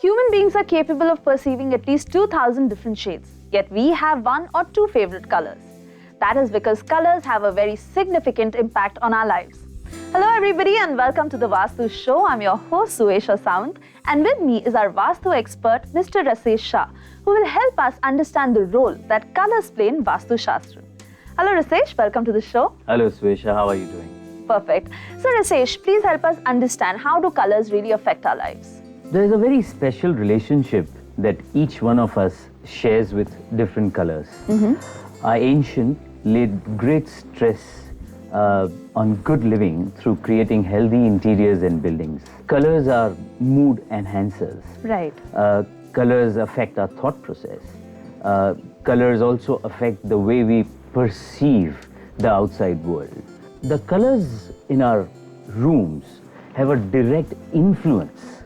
Human beings are capable of perceiving at least 2,000 different shades, yet we have one or two favorite colors. That is because colors have a very significant impact on our lives. Hello everybody and welcome to the Vastu Show. I'm your host Rasesh Shah, and with me is our Vastu expert Mr. Rasesh Shah, who will help us understand the role that colors play in Vastu Shastra. Hello Rasesh, welcome to the show. Hello Swesha, how are you doing? Perfect. So Rasesh, please help us understand how do colors really affect our lives? There is a very special relationship that each one of us shares with different colors. Our ancient laid great stress on good living through creating healthy interiors and buildings. Colors are mood enhancers. Right. Colors affect our thought process. Colors also affect the way we perceive the outside world. The colors in our rooms have a direct influence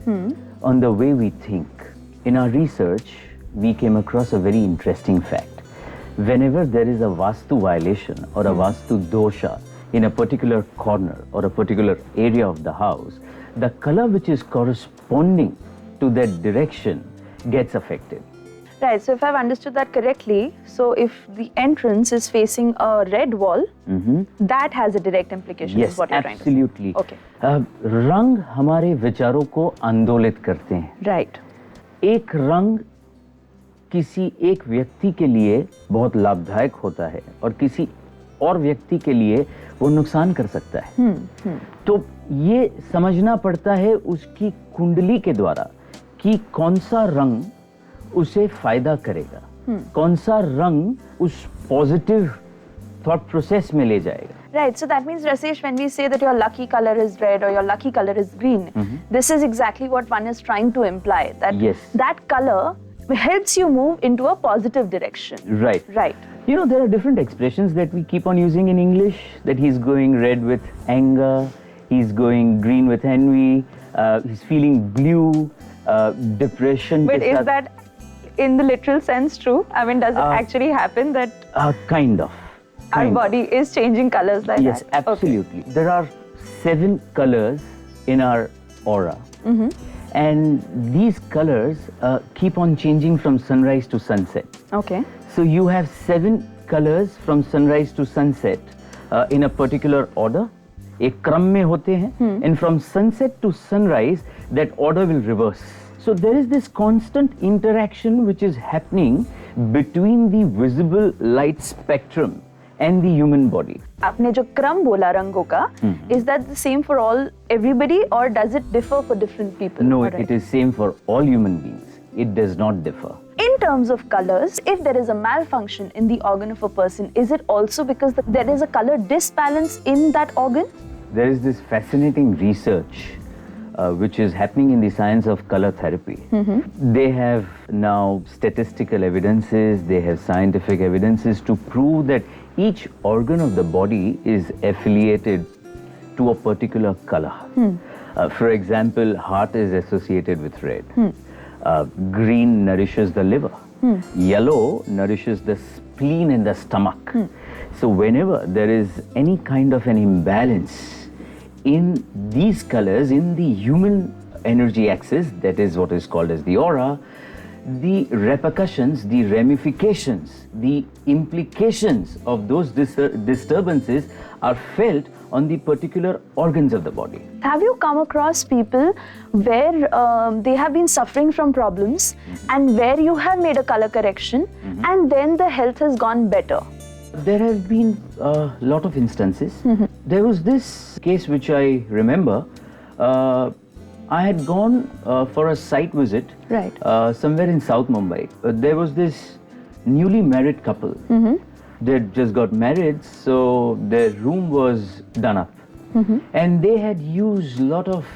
on the way we think. In our research, we came across a very interesting fact. Whenever there is a Vastu violation or a Vastu dosha in a particular corner or a particular area of the house, the color which is corresponding to that direction gets affected. Right, so if I've understood that correctly, so if the entrance is facing a red wall, that has a direct implication. Yes, is what you're absolutely. Trying to say. Okay. रंग हमारे विचारों को आंदोलित करते हैं. Right. एक रंग किसी एक व्यक्ति के लिए बहुत लाभदायक होता है और किसी और व्यक्ति के लिए वो नुकसान कर सकता है. तो ये समझना पड़ता है उसकी कुंडली के द्वारा कि कौन सा रंग उसे फायदा करेगा, कौन सा रंग उस पॉजिटिव थॉट प्रोसेस में ले जाएगा. Right, so that means Rasesh, when we say that your lucky color is red or your lucky color is green, this is exactly what one is trying to imply, that that color helps you move into a positive direction. Right. Right. You know, there are different expressions that we keep on using in English, that he's going red with anger, he's going green with envy, he's feeling blue, depression. But is that in the literal sense true? I mean, does it actually happen that kind of our body is changing colors like that? Yes, absolutely. Okay. There are 7 colors in our aura. And these colors keep on changing from sunrise to sunset. Okay. So you have 7 colors from sunrise to sunset in a particular order. एक क्रम में होते हैं. And from sunset to sunrise, that order will reverse. So there is this constant interaction which is happening between the visible light spectrum and the human body. आपने जो क्रम बोला रंगों का, is that the same for all everybody or does it differ for different people? No, it is same for all human beings. It does not differ. In terms of colors, if there is a malfunction in the organ of a person, is it also because there is a color disbalance in that organ? There is this fascinating research which is happening in the science of color therapy. They have now statistical evidences, they have scientific evidences to prove that each organ of the body is affiliated to a particular color. For example, heart is associated with red. Green nourishes the liver. Yellow nourishes the spleen and the stomach. So whenever there is any kind of an imbalance in these colors, in the human energy axis, that is what is called as the aura, the repercussions, the ramifications, the implications of those disturbances are felt on the particular organs of the body. Have you come across people where they have been suffering from problems and where you have made a color correction and then the health has gone better? There have been a lot of instances. There was this case which I remember. I had gone for a site visit somewhere in South Mumbai. There was this newly married couple. They had just got married, so their room was done up. And they had used a lot of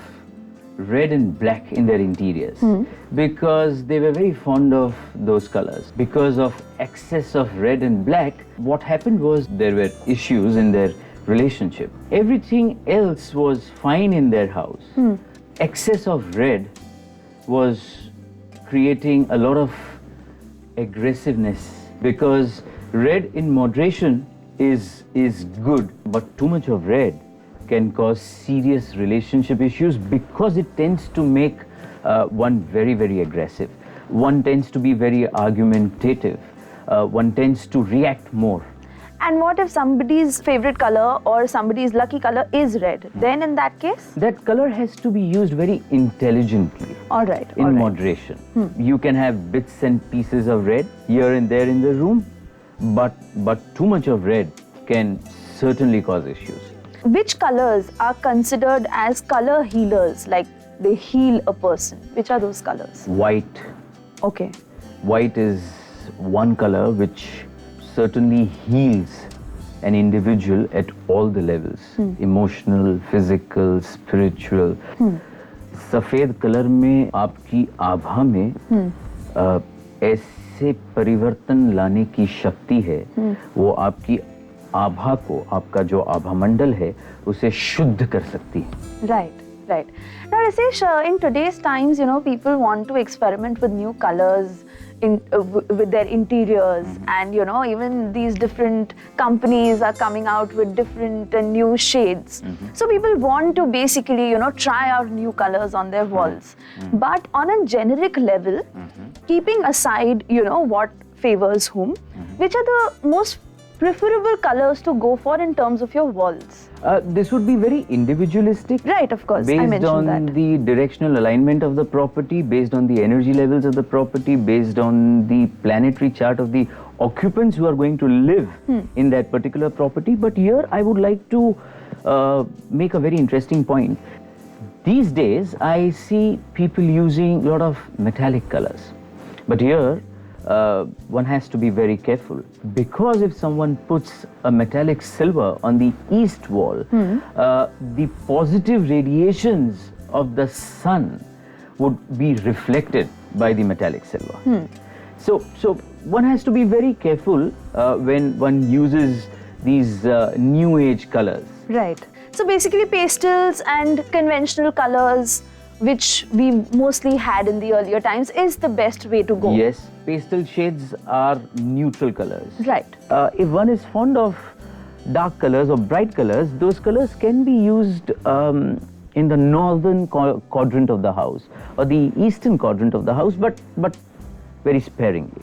red and black in their interiors because they were very fond of those colors. Because of excess of red and black, what happened was there were issues in their relationship. Everything else was fine in their house. Excess of red was creating a lot of aggressiveness because red in moderation is good, but too much of red can cause serious relationship issues because it tends to make one very, very aggressive. One tends to be very argumentative. One tends to react more. And what if somebody's favorite color or somebody's lucky color is red? Then in that case? That color has to be used very intelligently. All right. In moderation. You can have bits and pieces of red here and there in the room, but too much of red can certainly cause issues. Which colors are considered as color healers, like they heal a person? Which are those colors? White. Okay. White is one color which certainly heals an individual at all the levels, emotional, physical, spiritual. सफेद colour में आपकी आभा में ऐसे परिवर्तन लाने की शक्ति है, वो आपकी आभा को, आपका जो आभा मंडल है, उसे शुद्ध कर सकती है. Right. Right. Now, Rasesh, in today's times, people want to experiment with new colors with their interiors, and even these different companies are coming out with different new shades. So people want to basically, try out new colors on their walls. But on a generic level, keeping aside, what favors whom, which are the most preferable colors to go for in terms of your walls? This would be very individualistic. Right, of course. I mentioned based on that. the directional alignment of the property, based on the energy levels of the property, based on the planetary chart of the occupants who are going to live in that particular property. But here I would like to make a very interesting point. These days I see people using a lot of metallic colors. But here one has to be very careful, because if someone puts a metallic silver on the east wall, the positive radiations of the sun would be reflected by the metallic silver. So one has to be very careful when one uses these new age colors. Right. So basically pastels and conventional colors, which we mostly had in the earlier times, is the best way to go. Yes, pastel shades are neutral colors. Right. If one is fond of dark colors or bright colors, those colors can be used in the northern quadrant of the house or the eastern quadrant of the house, but very sparingly.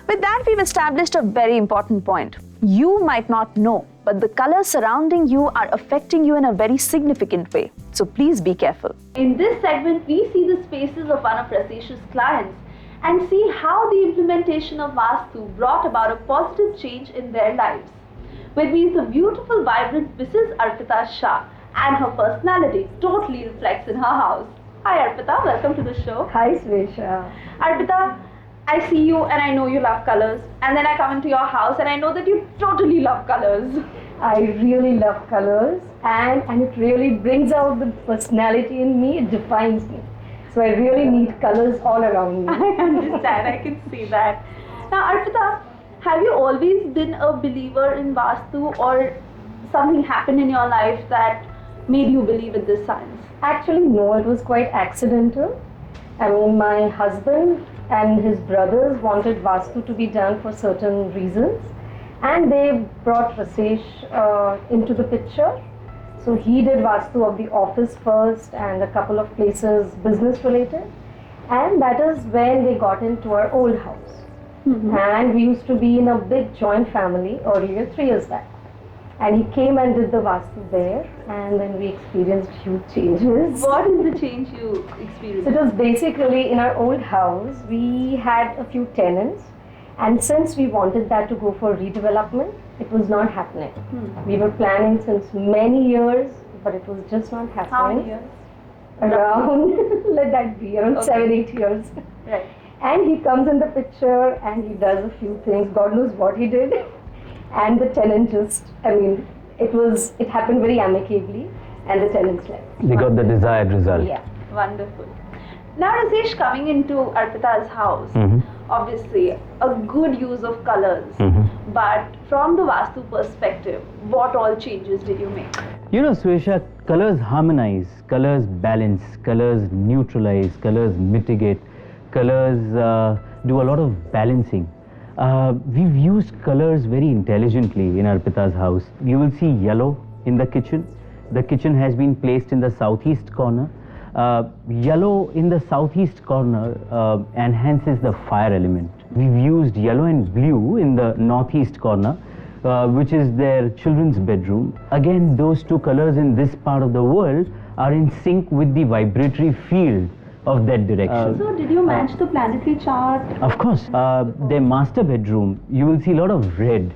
With that, we've established a very important point. You might not know, but the colors surrounding you are affecting you in a very significant way. So please be careful. In this segment, we see the spaces of one of Rasesh's clients and see how the implementation of Vastu brought about a positive change in their lives. With me is the beautiful, vibrant Mrs. Arpita Shah, and her personality totally reflects in her house. Hi Arpita, welcome to the show. Hi Swesha. Arpita, I see you and I know you love colors, and then I come into your house and I know that you totally love colors. I really love colors, and it really brings out the personality in me, it defines me. So I really need colors all around me. I understand, I can see that. Now Arpita, have you always been a believer in Vastu, or something happened in your life that made you believe in this science? Actually no, it was quite accidental. I mean, my husband and his brothers wanted Vastu to be done for certain reasons, and they brought Rasesh into the picture. So he did Vastu of the office first and a couple of places business related, and that is when they got into our old house. And we used to be in a big joint family earlier, 3 years back. And he came and did the Vastu there, and then we experienced huge changes. What is the change you experienced? It was basically in our old house, we had a few tenants, and since we wanted that to go for redevelopment, it was not happening. We were planning since many years, but it was just not happening. How many years? Around, let that be, around 7-8 years. Right. And he comes in the picture and he does a few things, God knows what he did. And the tenant just, I mean, it happened very amicably, and the tenants left. They got the desired result. Yeah. Wonderful. Now Rasesh, coming into Arpita's house, obviously a good use of colors, but from the Vastu perspective, what all changes did you make? You know, Swesha, colors harmonize, colors balance, colors neutralize, colors mitigate, colors do a lot of balancing. We've used colors very intelligently in Arpita's house. You will see yellow in the kitchen. The kitchen has been placed in the southeast corner. Yellow in the southeast corner enhances the fire element. We've used yellow and blue in the northeast corner, which is their children's bedroom. Again, those two colors in this part of the world are in sync with the vibratory field of that direction. So did you match the planetary chart? Of course. Their master bedroom, you will see a lot of red.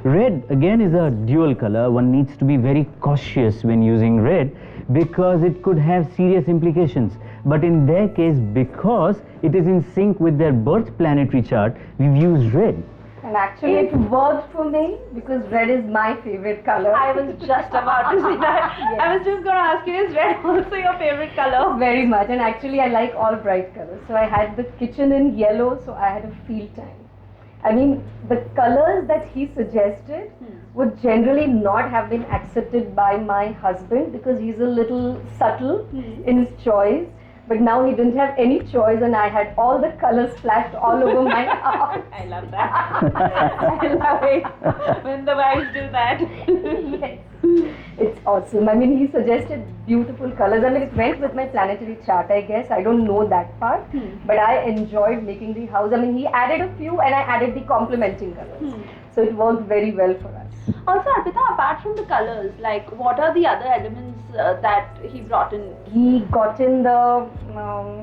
Red again is a dual color. One needs to be very cautious when using red because it could have serious implications. But in their case, because it is in sync with their birth planetary chart, we've used red. And actually it worked for me because red is my favorite color. I was just about to say that. Yes. I was just going to ask you, is red also your favorite color? Very much, and actually I like all bright colors. So I had the kitchen in yellow, so I had a field time. I mean, the colors that he suggested would generally not have been accepted by my husband because he's a little subtle in his choice. But now he didn't have any choice and I had all the colors splashed all over my house. I love that. I love it when the wives do that. Yes. It's awesome. I mean, he suggested beautiful colors. I mean, it went with my planetary chart, I guess. I don't know that part. But I enjoyed making the house. I mean, he added a few and I added the complementing colors. So it worked very well for us. Also, Arpita, apart from the colors, like what are the other elements that he brought in? He got in the,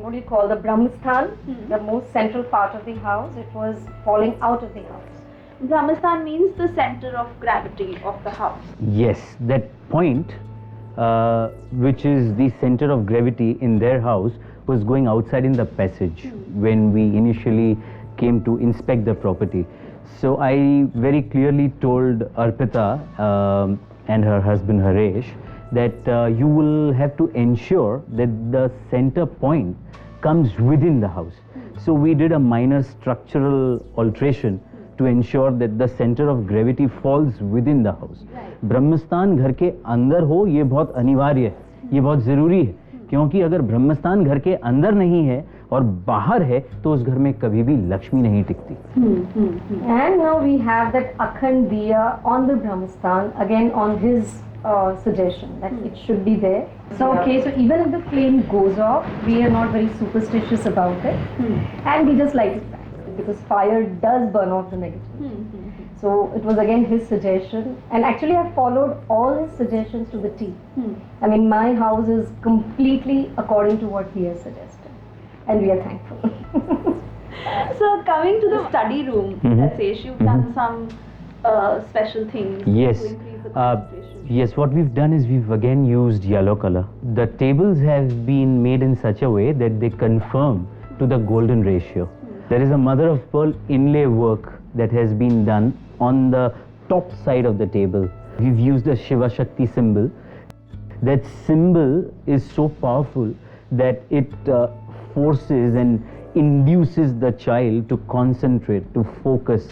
what do you call, the Brahmasthan, the most central part of the house. It was falling out of the house. Brahmasthan means the center of gravity of the house. Yes, that point, which is the center of gravity in their house, was going outside in the passage when we initially came to inspect the property. So I very clearly told Arpita and her husband Haresh that you will have to ensure that the center point comes within the house. So we did a minor structural alteration to ensure that the center of gravity falls within the house. ब्रह्मस्थान घर के अंदर हो ये बहुत अनिवार्य है, ये बहुत ज़रूरी है, क्योंकि अगर ब्रह्मस्थान घर के अंदर नहीं है और बाहर है तो उस घर में कभी भी लक्ष्मी नहीं टिकती. And now we have that Akhand Diya on the Brahmasthan, again on his suggestion that it should be there. So okay, so even if the flame goes off, we are not very superstitious about it, and we just light it back because fire does burn off the negative. So it was again his suggestion, and actually I followed all his suggestions to the T. I mean, my house is completely according to what he has suggested, and we are thankful. So coming to the study room, Rasesh, you've done some special things Yes. to increase the concentration. Yes, what we've done is we've again used yellow color. The tables have been made in such a way that they conform to the golden ratio. There is a mother of pearl inlay work that has been done on the top side of the table. We've used a Shiva Shakti symbol. That symbol is so powerful that it forces and induces the child to concentrate, to focus.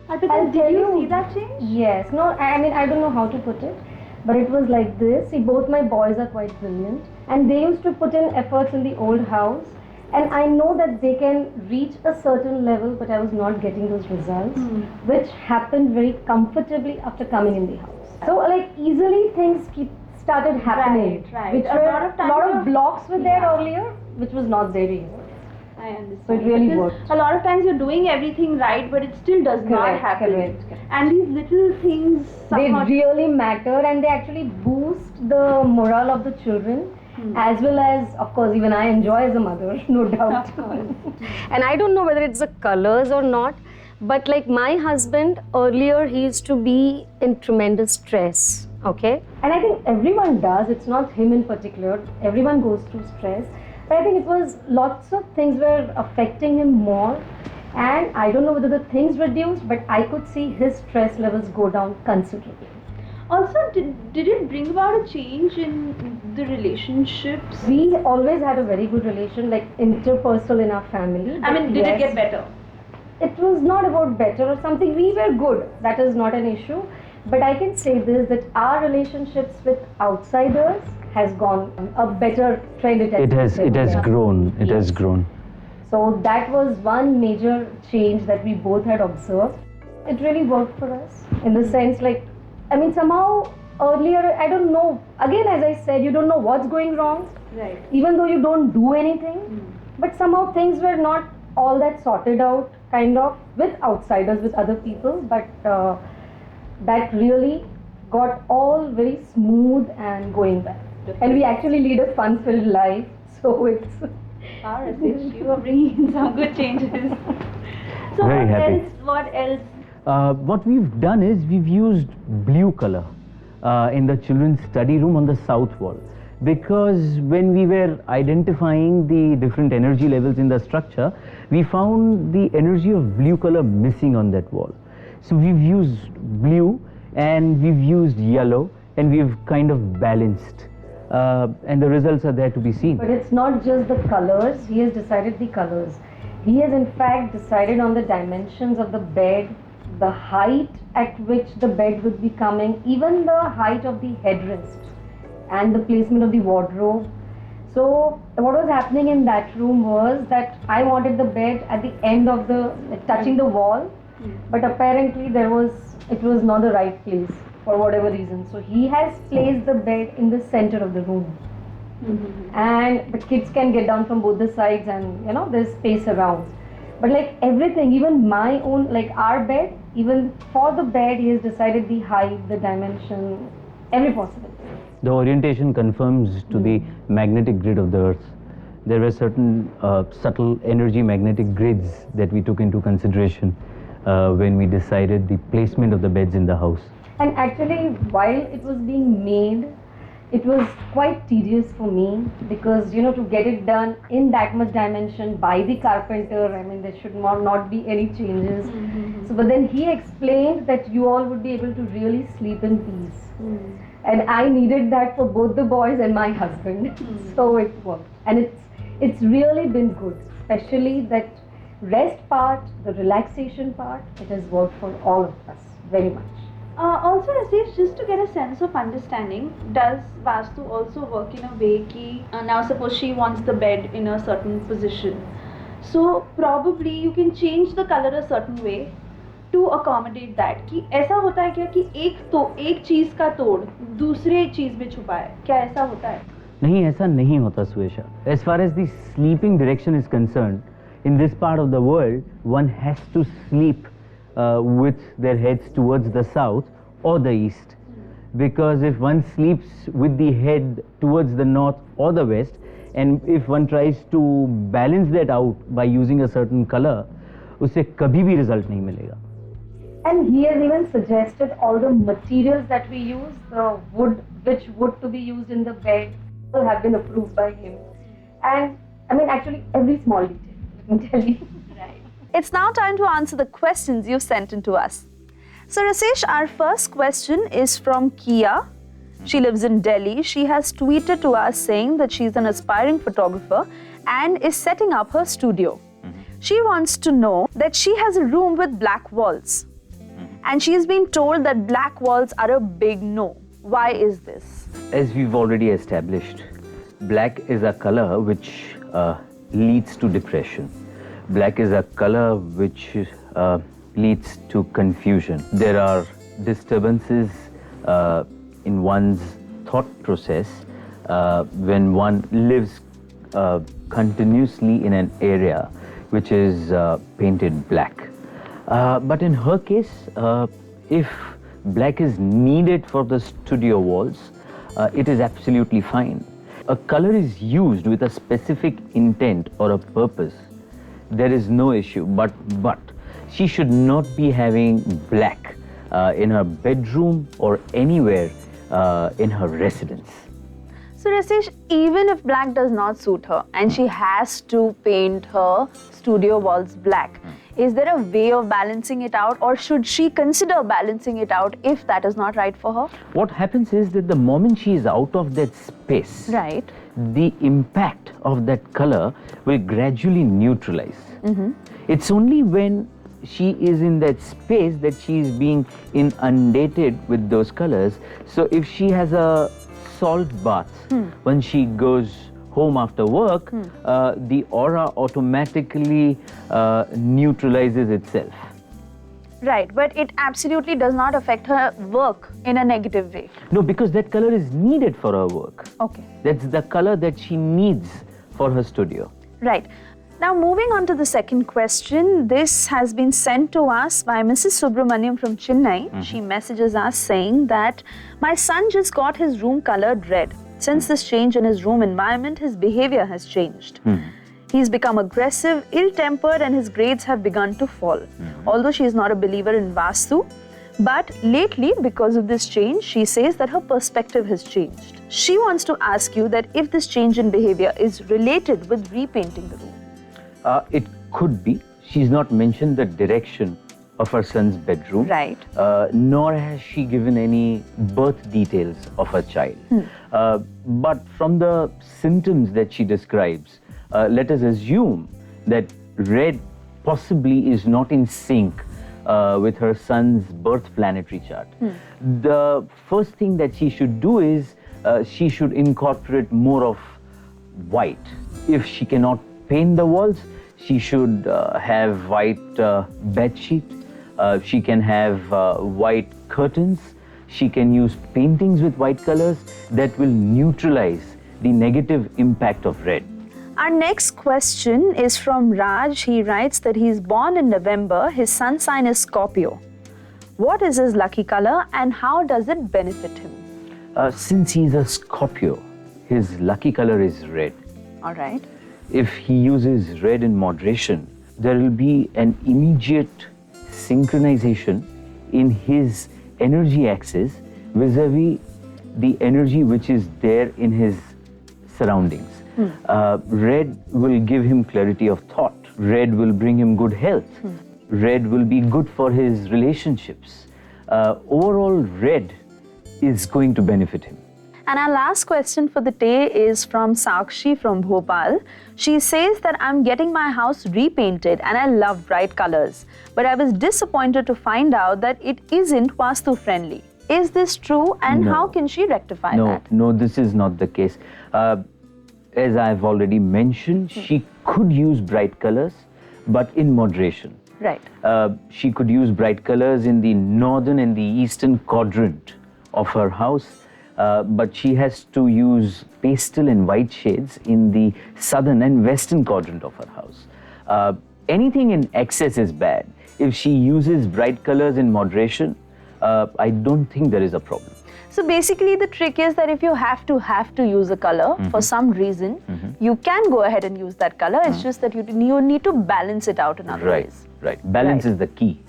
Arpita, did you see that change? Yes. No, I mean, I don't know how to put it, but it was like this. See, both my boys are quite brilliant, and they used to put in efforts in the old house, and I know that they can reach a certain level, but I was not getting those results, which happened very comfortably after coming in the house. So, like, easily things started happening, Right. which A were lot of times lot of you're- blocks were there Yeah. earlier, which was not there here. I understand. So it really Because worked. a lot of times you're doing everything right, but it still does not Correct, happen. correct. And these little things They somehow really matter, and they actually boost the morale of the children, as well as, of course, even I enjoy as a mother, no doubt. And I don't know whether it's the colors or not, but like my husband earlier, he used to be in tremendous stress. Okay, and I think everyone does. It's not him in particular. Everyone goes through stress. But I think it was lots of things were affecting him more, and I don't know whether the things reduced, but I could see his stress levels go down considerably. Also, did it bring about a change in the relationships? We always had a very good relation, like interpersonal in our family. I mean, but did it yes, get better? It was not about better or something. We were good. That is not an issue. But I can say this, that our relationships with outsiders has gone a better trend. It has grown. It has grown. So that was one major change that we both had observed. It really worked for us in the sense, like, I mean, somehow earlier, I don't know, again as I said, you don't know what's going wrong. Right. Even though you don't do anything. But somehow things were not all that sorted out, kind of, with outsiders, with other people. But that really got all very smooth and going well. And we actually lead a fun-filled life. So it's... Rasesh, you are bringing in some good changes. So Very happy. What else? What we've done is we've used blue color in the children's study room on the south wall, because when we were identifying the different energy levels in the structure, we found the energy of blue color missing on that wall. So we've used blue and we've used yellow and we've kind of balanced. And the results are there to be seen. But it's not just the colors, he has decided the colors. He has in fact decided on the dimensions of the bed, the height at which the bed would be coming, even the height of the headrest and the placement of the wardrobe. So what was happening in that room was that I wanted the bed at the end of the, touching the wall, but apparently it was not the right place for whatever reason. So he has placed the bed in the center of the room. And the kids can get down from both the sides and there's space around. But like everything, even my own, like our bed, even for the bed he has decided the height, the dimension, every possible. The orientation confirms to the magnetic grid of the earth. There were certain subtle energy magnetic grids that we took into consideration when we decided the placement of the beds in the house. And actually, while it was being made, it was quite tedious for me because, to get it done in that much dimension by the carpenter, I mean, there should not be any changes. So, but then he explained that you all would be able to really sleep in peace. And I needed that for both the boys and my husband. So it worked. And it's really been good, especially that rest part, the relaxation part, it has worked for all of us very much. Also, Rasesh, just to get a sense of understanding, does Vastu also work in a way ki, now suppose she wants the bed in a certain position, so probably you can change the color a certain way to accommodate that. कि ऐसा होता है क्या कि एक चीज का तोड़ दूसरे चीज में छुपा है, क्या ऐसा होता है? नहीं, ऐसा नहीं होता सुएशा. As far as the sleeping direction is concerned, in this part of the world, one has to sleep with their heads towards the south or the east, because if one sleeps with the head towards the north or the west, and if one tries to balance that out by using a certain color, usse kabhi bhi result nahi milega. And he has even suggested all the materials that we use, the wood, which wood to be used in the bed, will have been approved by him. And I mean, actually every small detail, let me tell you. It's now time to answer the questions you've sent in to us. So Rasesh, our first question is from Kia. She lives in Delhi. She has tweeted to us saying that she's an aspiring photographer and is setting up her studio. She wants to know that she has a room with black walls. And she's been told that black walls are a big no. Why is this? As we've already established, black is a color which leads to depression. Black is a color which leads to confusion. There are disturbances in one's thought process when one lives continuously in an area which is painted black. But in her case, if black is needed for the studio walls, it is absolutely fine. A color is used with a specific intent or a purpose. There is no issue, but she should not be having black in her bedroom or anywhere in her residence. So Rasesh, even if black does not suit her and she has to paint her studio walls black, is there a way of balancing it out, or should she consider balancing it out if that is not right for her? What happens is that the moment she is out of that space, Right. the impact of that color will gradually neutralize. It's only when she is in that space that she is being inundated with those colors. So if she has a salt bath when she goes home after work, the aura automatically neutralizes itself. Right, but it absolutely does not affect her work in a negative way. No, because that color is needed for her work. Okay. That's the color that she needs for her studio. Right. Now, moving on to the second question, this has been sent to us by Mrs. Subramaniam from Chennai. She messages us saying that my son just got his room colored red. Since this change in his room environment, his behavior has changed. He's become aggressive, ill-tempered, and his grades have begun to fall. Although she is not a believer in Vastu, but lately, because of this change, she says that her perspective has changed. She wants to ask you that if this change in behavior is related with repainting the room. It could be. She's not mentioned the direction of her son's bedroom. Right. Nor has she given any birth details of her child. But from the symptoms that she describes, let us assume that red possibly is not in sync with her son's birth planetary chart. The first thing that she should do is she should incorporate more of white. If she cannot paint the walls, she should have white bed sheet. She can have white curtains. She can use paintings with white colors that will neutralize the negative impact of red. Our next question is from Raj. He writes that he is born in November. His sun sign is Scorpio. What is his lucky color and how does it benefit him? Since he's a Scorpio, his lucky color is red. All right. If he uses red in moderation, there will be an immediate synchronization in his energy axis vis-a-vis the energy which is there in his surroundings. Red will give him clarity of thought. Red will bring him good health. Red will be good for his relationships. Overall, red is going to benefit him. And our last question for the day is from Sakshi from Bhopal. She says that I'm getting my house repainted and I love bright colors. But I was disappointed to find out that it isn't Vastu friendly. Is this true and how can she rectify that? No, this is not the case. As I've already mentioned, she could use bright colors, but in moderation. Right. She could use bright colors in the northern and the eastern quadrant of her house. But she has to use pastel and white shades in the southern and western quadrant of her house. Anything in excess is bad. If she uses bright colors in moderation, I don't think there is a problem. So basically the trick is that if you have to use a color for some reason, you can go ahead and use that color. It's just that you need to balance it out in other ways. Right. Balance is the key.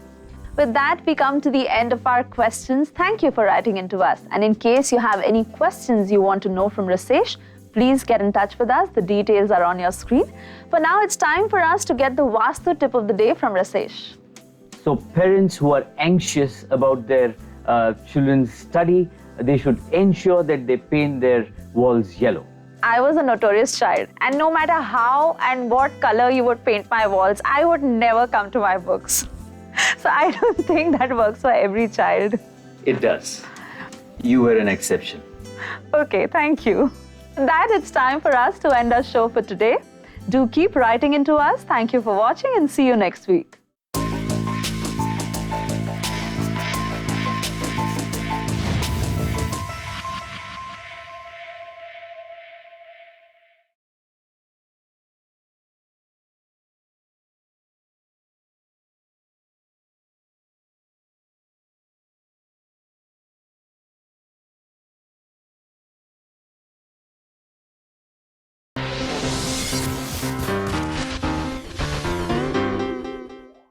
With that, we come to the end of our questions. Thank you for writing into us. And in case you have any questions you want to know from Rasesh, please get in touch with us. The details are on your screen. For now, it's time for us to get the Vastu tip of the day from Rasesh. So parents who are anxious about their children's study, they should ensure that they paint their walls yellow. I was a notorious child, and no matter how and what color you would paint my walls, I would never come to my books. So I don't think that works for every child. It does. You were an exception. Okay, thank you. That it's time for us to end our show for today. Do keep writing into us. Thank you for watching and see you next week.